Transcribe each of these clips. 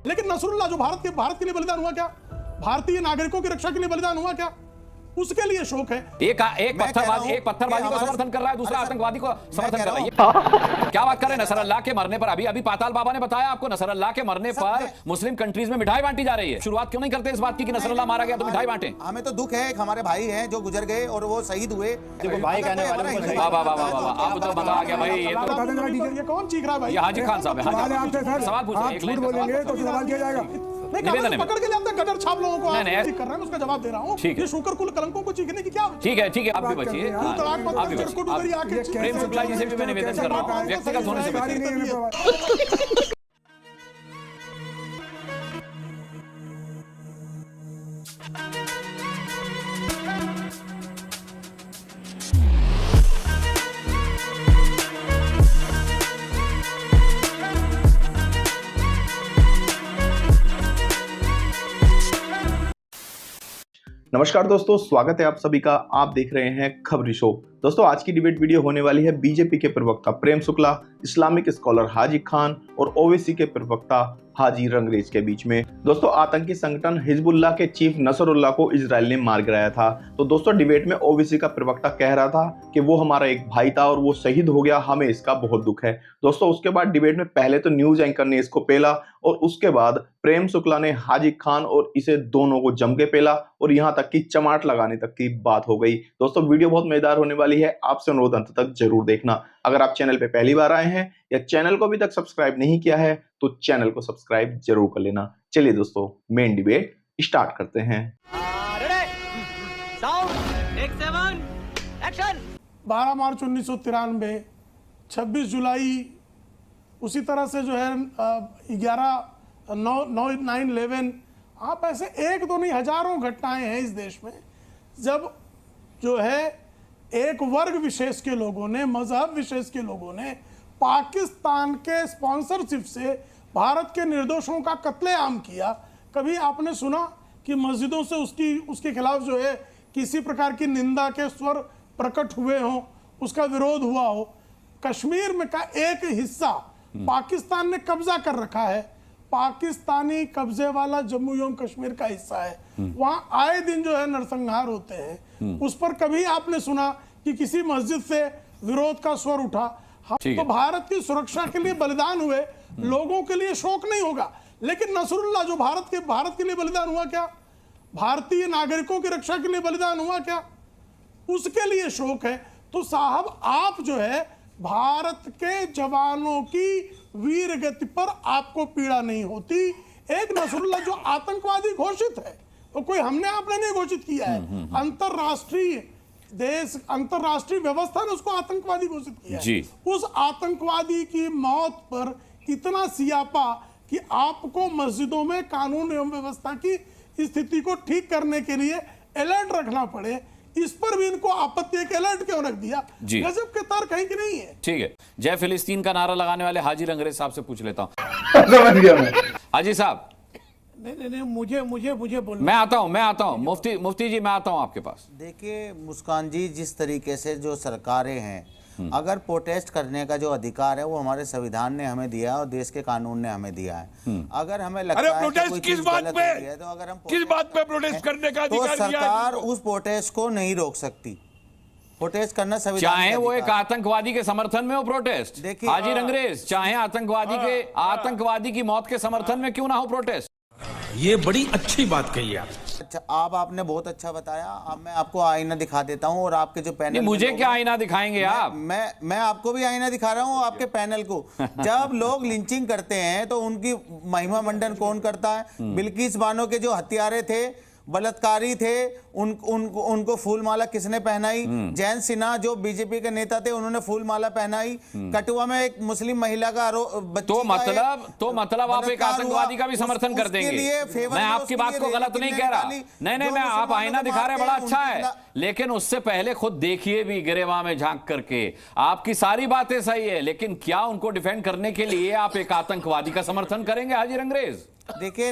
लेकिन नसरुल्लाह जो भारत के लिए बलिदान हुआ क्या, भारतीय नागरिकों की रक्षा के लिए बलिदान हुआ क्या, उसके लिए शोक है। एक पत्थरबाजी को समर्थन कर रहा है, दूसरा आतंकवादी को समर्थन कर रहा है। क्या बात कर रहे हैं? नसरुल्लाह के मरने पर अभी पाताल बाबा ने बताया आपको, नसरुल्लाह के मरने पर मुस्लिम कंट्रीज में मिठाई बांटी जा रही है। शुरुआत क्यों नहीं करते इस बात की कि नसरुल्लाह मारा गया तो मिठाई बांटे? हमें तो दुख है, हमारे भाई हैं जो गुजर गए और वो शहीद हुए। भाई कहने वाले अब तो मजा आ गया भाई। ये कौन चीख रहा है भाई? ये हाजी खान साहब है, सवाल पूछ रहे हैं। पकड़ के लाते गदर छाप लोगों को नहीं कर रहे हैं, उसका जवाब दे रहा हूँ। ये शुक्र कुल कलंकों को चीखने की क्या? ठीक है, आप भी बचिए। प्रेम शुक्ला जी से भी मैं निवेदन कर रहा हूँ, व्यक्तिगत होने से बचिए। नमस्कार दोस्तों, स्वागत है आप सभी का। आप देख रहे हैं खबरी शो। दोस्तों, आज की डिबेट वीडियो होने वाली है बीजेपी के प्रवक्ता प्रेम शुक्ला, इस्लामिक स्कॉलर हाजी खान और ओवैसी के प्रवक्ता हाजी रंगरेज के बीच में। दोस्तों, आतंकी संगठन हिजबुल्लाह के चीफ नसरुल्लाह को इजराइल ने मार गिराया था। तो दोस्तों, डिबेट में ओवैसी का प्रवक्ता कह रहा था कि वो हमारा एक भाई था और वो शहीद हो गया, हमें इसका बहुत दुख है। दोस्तों, उसके बाद डिबेट में पहले तो न्यूज एंकर ने इसको पेला और उसके बाद प्रेम शुक्ला ने हाजी खान और इसे दोनों को जम के पेला और यहाँ तक कि चमाट लगाने तक की बात हो गई। दोस्तों, वीडियो बहुत मजेदार होने वाली है, आपसे अनुरोध अंत तक जरूर देखना। अगर आप चैनल पे पहली बार आए हैं या चैनल को अभी तक सब्सक्राइब नहीं किया है तो चैनल को सब्सक्राइब जरूर कर लेना। चलिए दोस्तों, मेन डिबेट स्टार्ट करते हैं। 12 मार्च 1993, 26 जुलाई, उसी तरह से जो है 9/11, आप ऐसे एक दो नहीं हजारों घटनाएं हैं इस देश में जब जो है एक वर्ग विशेष के लोगों ने, मजहब विशेष के लोगों ने पाकिस्तान के स्पॉन्सरशिप से भारत के निर्दोषों का कत्लेआम किया। कभी आपने सुना कि मस्जिदों से उसके खिलाफ जो है किसी प्रकार की निंदा के स्वर प्रकट हुए हों, उसका विरोध हुआ हो? कश्मीर में का एक हिस्सा पाकिस्तान ने कब्जा कर रखा है, पाकिस्तानी कब्जे वाला जम्मू एवं कश्मीर का हिस्सा है, वहां आए दिन जो है नरसंहार होते हैं। उस पर कभी आपने सुना कि किसी मस्जिद से विरोध का स्वर उठा? तो भारत की सुरक्षा के लिए बलिदान हुए लोगों के लिए शोक नहीं होगा, लेकिन नसरुल्लाह जो भारत के लिए बलिदान हुआ क्या, भारतीय नागरिकों की रक्षा के लिए बलिदान हुआ क्या, उसके लिए शोक है। तो साहब, आप जो है भारत के जवानों की वीर गति पर आपको पीड़ा नहीं होती। एक नसरुल्लाह जो आतंकवादी घोषित है, तो कोई आपने नहीं घोषित किया है, अंतरराष्ट्रीय व्यवस्था ने उसको आतंकवादी घोषित किया है। उस आतंकवादी की मौत पर इतना सियापा कि आपको मस्जिदों में कानून एवं व्यवस्था की स्थिति को ठीक करने के लिए अलर्ट रखना पड़े, इस पर भी इनको आपत्ति है कि अलर्ट क्यों रख दिया? गजब के तर्क कहीं कि नहीं है। ठीक है, जय फिलिस्तीन का नारा लगाने वाले हाजी रंगरेज साहब से पूछ लेता हूँ। समझ गया मैं। हाजी साहब, नहीं, मुझे बोलना। मैं आता हूँ मुफ्ती जी, मैं आता हूँ आपके पास। देखिए मुस्कान जी, जिस तरीके से जो सरकारें हैं, अगर प्रोटेस्ट करने का जो अधिकार है वो हमारे संविधान ने हमें दिया है और देश के कानून ने हमें दिया है। अगर हमें लगता है कि कोई चीज गलत है तो अगर हम किस बात पे प्रोटेस्ट करने का अधिकार तो सरकार उस प्रोटेस्ट को नहीं रोक सकती। प्रोटेस्ट करना संविधान, चाहे वो एक आतंकवादी के समर्थन में हो प्रोटेस्ट। देखिए हाजी रंगरेज, चाहे आतंकवादी की मौत के समर्थन में क्यों ना हो प्रोटेस्ट। ये बड़ी अच्छी बात कही आप। अच्छा, आपने बहुत अच्छा बताया। अब मैं आपको आईना दिखा देता हूँ और आपके जो पैनल, मुझे क्या आईना दिखाएंगे आप? मैं आपको भी आईना दिखा रहा हूँ, आपके पैनल को। जब लोग लिंचिंग करते हैं तो उनकी महिमा मंडन कौन करता है? बिल्किस बानो के जो हत्यारे थे, बलात्कारी थे, उनको फूलमाला किसने पहनाई? जयंत सिन्हा जो बीजेपी के नेता थे, उन्होंने फूलमाला पहनाई। कठुआ में एक मुस्लिम महिला का तो मतलब आप एक आतंकवादी का भी समर्थन कर देंगे? मैं आपकी बात को गलत नहीं कह रहा। नहीं, मैं आप आईना दिखा रहे, बड़ा अच्छा है, लेकिन उससे पहले खुद देखिए भी गिरेवा में झांक करके। आपकी सारी बातें सही है, लेकिन क्या उनको डिफेंड करने के लिए आप एक आतंकवादी का समर्थन करेंगे हाजी रंगरेज? देखिए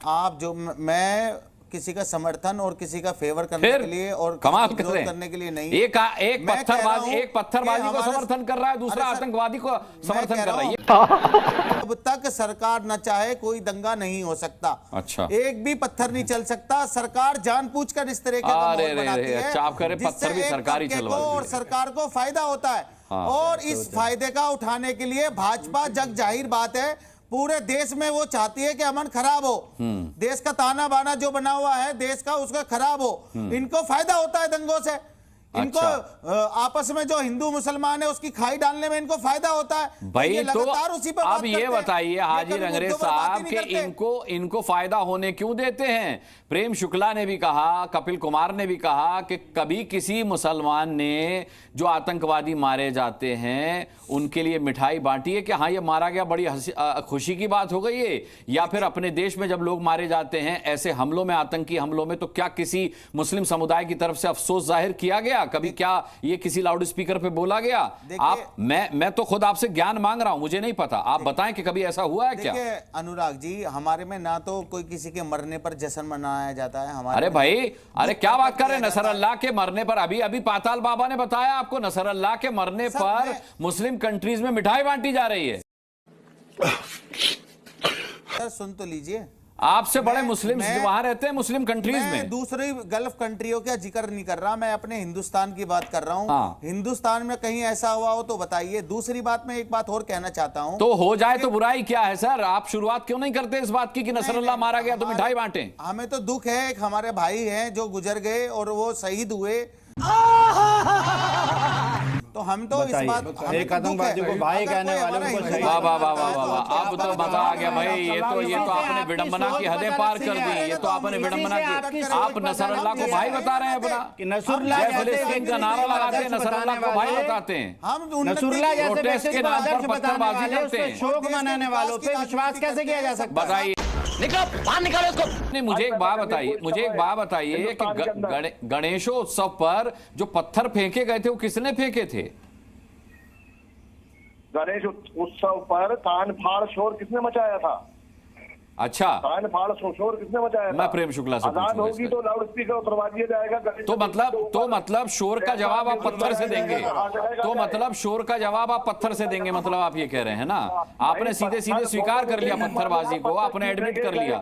आप जो, मैं किसी का समर्थन और किसी का फेवर करने फिर के लिए और कमाल किसी कर को रहे विरोध करने के लिए नहीं। एक मैं कह रहा हूं एक पत्थरबाजी कि को हमारे- समर्थन कर रहा है, दूसरा अरे सर, आतंकवादी को समर्थन कह कर रहा रहा है। हूं, जब तक सरकार न चाहे कोई दंगा नहीं हो सकता। अच्छा। एक भी पत्थर नहीं चल सकता। सरकार जानबूझकर इस तरह के अरे माहौल रे बनाती रे, है अच्छा आप कह रहे जिससे पत्थर भी एक सरकार ही तबके चलवा को रही और है। सरकार को फायदा होता है। हाँ, और इस फायदे का उठाने के लिए भाजपा, जग जाहिर बात है, पूरे देश में वो चाहती है कि अमन खराब हो, देश का ताना बाना जो बना हुआ है देश का उसका खराब हो। इनको फायदा होता है दंगों से। इनको आपस में जो हिंदू मुसलमान है उसकी खाई डालने में इनको फायदा होता है। भाई ये तो लगातार उसी पर बात अब ये करते हैं। बताइए हाजी कभी रंगरेज मुद्दों पर बात ही साहब नहीं कि करते। इनको फायदा होने क्यों देते हैं? प्रेम शुक्ला ने भी कहा, कपिल कुमार ने भी कहा कि कभी किसी मुसलमान ने जो आतंकवादी मारे जाते हैं उनके लिए मिठाई बांटी है कि हाँ ये मारा गया, बड़ी खुशी की बात हो गई है, या फिर अपने देश में जब लोग मारे जाते हैं ऐसे हमलों में, आतंकी हमलों में, तो क्या किसी मुस्लिम समुदाय की तरफ से अफसोस जाहिर किया गया? कभी क्या ये किसी लाउड स्पीकर पे बोला गया? आप मैं तो खुद आपसे ज्ञान मांग रहा हूं, मुझे नहीं पता, आप बताएं कि कभी ऐसा हुआ है क्या? देखिए अनुराग जी, हमारे में ना तो कोई किसी के मरने पर जश्न मनाया जाता है हमारे अरे में भाई, अरे क्या बात कर रहे हैं? किया जाता है। नसरुल्लाह के मरने पर अभी पाताल बाबा ने बताया आपको, नसरुल्लाह के मरने सर, पर मैं- मुस्लिम कंट्रीज में मिठाई बांटी जा रही है। सर सुन तो लीजिए, आपसे बड़े मुस्लिम वहां रहते हैं मुस्लिम कंट्रीज मैं में। दूसरी गल्फ कंट्रियों का जिक्र नहीं कर रहा, मैं अपने हिंदुस्तान की बात कर रहा हूं। हाँ। हिंदुस्तान में कहीं ऐसा हुआ हो तो बताइए। दूसरी बात, मैं एक बात और कहना चाहता हूं। तो हो जाए तो बुराई क्या है सर? आप शुरुआत क्यों नहीं करते इस बात की कि नसरुल्लाह मारा गया तो मिठाई बांटे? हमें तो दुख है, एक हमारे भाई हैं जो गुजर गए और वो शहीद हुए, तो हम तो इस बात, एक आतंकवादी को भाई कहने वाले को शहीद। वाह वाह वाह वाह वाह, अब तो मजा आ गया भाई। ये तो आपने विडंबना की हदें पार कर दी। ये तो आपने विडंबना की। आप नसरुल्लाह को भाई बता रहे हैं अपना, कि नसरुल्लाह जय जैसे फिलिस्तीन का नारा लगाते हैं, नसरुल्लाह को भाई बताते हैं। हम नसरुल्लाह जैसे प्रोटेस्ट व्यक्ति के को नाम पर आदर्श बताने पत्थरबाजी वाले, करते उस पे हैं। शोक मनाने वालों पे विश्वास कैसे किया जा सकता है? बताइए, निकलो बाहर, निकालो इसको। नहीं, मुझे एक बात बताइए, मुझे एक बात बताइए कि गणेशोत्सव पर जो पत्थर फेंके गए थे वो किसने फेंके थे? गणेश उत्सव पर कान फाड़ शोर किसने मचाया था? अच्छा, कान फाड़ शोर किसने मचाया था? मैं प्रेम शुक्ला से आजाद पूछूंगा होगी इसका। तो लाउड स्पीकर उतरवा दिया जाएगा। तो मतलब शोर का जवाब आप पत्थर से देंगे? तो मतलब शोर का जवाब आप पत्थर से देंगे, मतलब आप ये कह रहे हैं ना? आपने सीधे सीधे स्वीकार कर लिया पत्थरबाजी को, आपने एडमिट कर लिया।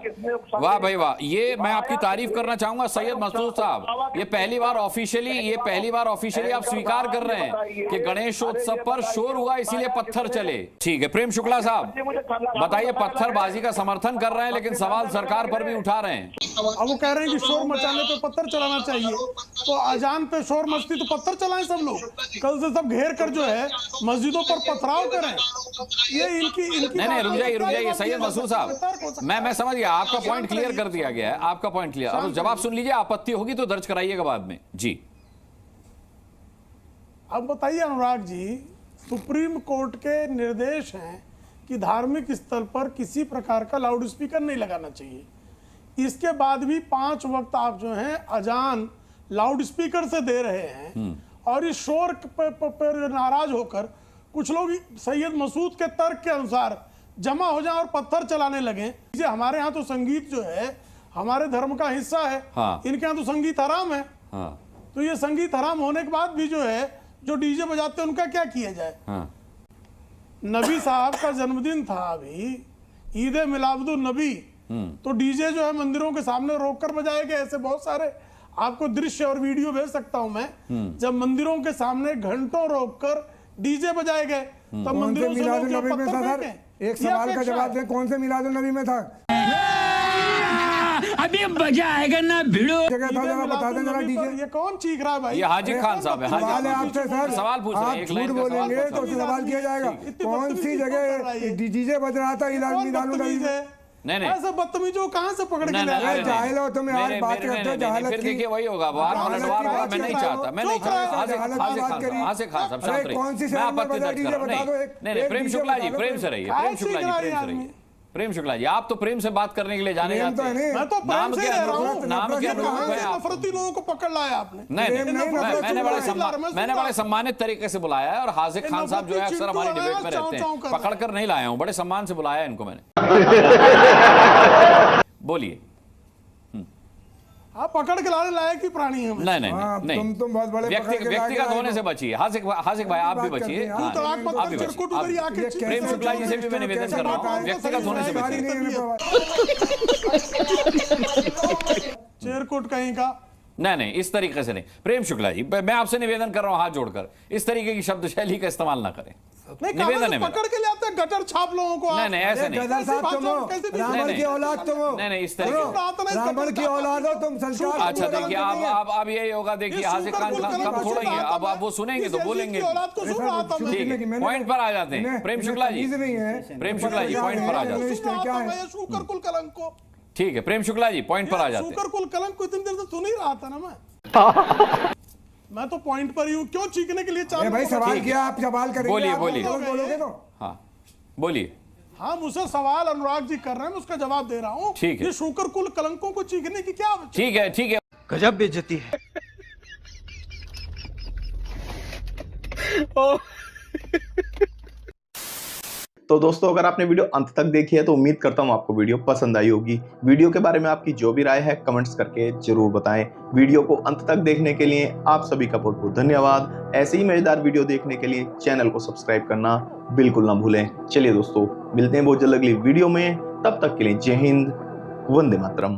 वाह भाई वाह, ये मैं आपकी तारीफ करना चाहूंगा सैयद मसूद साहब। ये पहली बार ऑफिशियली आप स्वीकार कर रहे हैं कि गणेशोत्सव पर शोर हुआ इसीलिए पत्थर चले। ठीक है प्रेम शुक्ला साहब, बताइए, पत्थरबाजी का समर्थन कर रहे हैं लेकिन सवाल सरकार पर भी उठा रहे हैं। अब वो कह रहे हैं कि शोर मचाने पे पत्थर चलाना चाहिए, तो अजान पे शोर मचती तो पत्थर चलाएं सब लोग। कल से सब घेर कर जो है मस्जिदों पर पथराव करें। ये इनकी नहीं, रुक जाइए सैयद मसूद साहब, मैं समझ गया, आपका पॉइंट क्लियर कर दिया गया है, आपका पॉइंट क्लियर। अब जवाब सुन लीजिए, आपत्ति होगी तो दर्ज कराइएगा बाद में जी। अब बताइए अनुराग जी, सुप्रीम कोर्ट के निर्देश हैं कि धार्मिक स्थल पर किसी प्रकार का लाउड स्पीकर नहीं लगाना चाहिए। इसके बाद भी 5 वक्त आप जो हैं अजान लाउड स्पीकर से दे रहे हैं, और इस शोर पर नाराज होकर कुछ लोग सैयद मसूद के तर्क के अनुसार जमा हो जाएं और पत्थर चलाने लगे। हमारे यहाँ तो संगीत जो है हमारे धर्म का हिस्सा है। हाँ। इनके यहाँ तो संगीत हराम है। हाँ। तो ये संगीत हराम होने के बाद भी जो है जो डीजे बजाते हैं उनका क्या किया जाए? हाँ। नबी साहब का जन्मदिन था अभी, ईद मिलादुन नबी, तो डीजे जो है मंदिरों के सामने रोककर बजाए गए। ऐसे बहुत सारे आपको दृश्य और वीडियो भेज सकता हूं मैं, जब मंदिरों के सामने घंटों रोककर डीजे बजाए गए, तब मंदिरों से लोग जो पत्थर फेंके। एक सवाल का जवाब दें, कौन से मिलादुन नबी में था? अभी मजा आएगा ना भिड़ो। जगह था, जरा बता दें जरा डीजे। ये कौन चीख रहा है भाई? ये हाजी खान साहब है। सवाल है आपसे सर, सवाल पूछ रहे हैं, आप एक झूठ लाइन का सवाल बोलेंगे पूछ तो रहे हैं। सवाल किया जाएगा। कौन सी जगह डीजे बज रहा था मिलादुन नबी में? नहीं ऐसा बदतमीजों कहाँ से पकड़ के ले आए? नहीं, जाहिल हो तुम यार, बात करते हो जहालत फिर की। देखिए वही होगा, मैं नहीं चाहता, मैं नहीं चाहता। हाजिर खान साहब शांत रहिए, कौन सी मैं शहर में आपत्ति बजा दर्ज डीजे कर रहा बता दो, हूं। एक नहीं, प्रेम डीजे शुक्ला बता जी, दो, प्रेम से रहिए, काय प्रेम शुक्ला जी, सिंह प्रेम से आदमी? रहिए। प्रेम शुक्ला जी, आप तो प्रेम से बात करने के लिए जाने प्रेम जाते तो हैं। नहीं। मैं तो नाम प्रेम से के कह रहा हूँ। अनुरूप, नाम के ये अनुरूप कहाँ है से आप। नफरती लोगों को पकड़ लाया आपने? नहीं, नफरत मैंने बड़े सम्मानित तरीके से बुलाया है, और हाजिर खान साहब जो है अक्सर हमारी डिबेट में रहते हैं, पकड़ कर नहीं लाया हूं, बड़े सम्मान से बुलाया है इनको मैंने। बोलिए। आप पकड़ के लाने लायक ही प्राणी हैं। नहीं नहीं हाँ, नहीं तुम बहुत बड़े पकड़ के व्यक्तिगत लाए होने से बचिए। हासिक भाई आप भी बचिए। बात हाँ, तड़ाक मत आप भी कर, बचिए। चिरकुट उधर ही आके ये चीज़ प्रेम कैसे शुक्ला जी से भी मैं निवेदन कर रहा हूँ, व्यक्तिगत होने से गाड़ी बचिए। नहीं है चिरकुट कहीं का। नहीं इस तरीके से नहीं। प्रेम शुक्ला जी मैं आपसे निवेदन कर रहा हूं हाथ जोड़कर, इस तरीके की शब्द शैली का इस्तेमाल ना करें। नहीं, निवेदन है मेरा। पकड़ के ले आते हैं गटर छाप लोगों को। नहीं ऐसे नहीं। गदर साहब तुम हो, रावण की औलाद तुम हो। नहीं इस तरीके। रावण की औलाद हो तुम, संस्कार। अच्छा देखिए अब यही होगा। देखिए हासिक खान कम छोड़ेंगे, अब आप वो सुनेंगे तो बोलेंगे। ठीक है, पॉइंट पर आ जाते हैं। प्रेम शुक्ला जी, प्रेम शुक्ला जी पॉइंट पर आ जाते हैं। शुकर कुल कलंक को। ठीक है प्रेम शुक्ला जी पॉइंट पर आ जाते हैं। शुकर कुल कलंक को इतनी देर से सुन ही रहा था ना मैं तो पॉइंट पर ही हूँ। क्यों चीखने के लिए चालू? भाई सवाल किया, आप सवाल करेंगे। बोलिए बोलोगे तो। हाँ बोलिए। हाँ मुझसे सवाल अनुराग जी कर रहे हैं, मैं उसका जवाब दे रहा हूँ। ठीक है। ये शुकर कुल कलंकों को चीखने की क्या? ठीक है गजब बेइज्जती है। तो दोस्तों अगर आपने वीडियो अंत तक देखी है तो उम्मीद करता हूं आपको वीडियो पसंद आई होगी। वीडियो के बारे में आपकी जो भी राय है कमेंट्स करके जरूर बताएं। वीडियो को अंत तक देखने के लिए आप सभी का बहुत बहुत धन्यवाद। ऐसे ही मजेदार वीडियो देखने के लिए चैनल को सब्सक्राइब करना बिल्कुल ना भूलें। चलिए दोस्तों मिलते हैं बहुत जल्द अगली वीडियो में, तब तक के लिए जय हिंद, वंदे मातरम।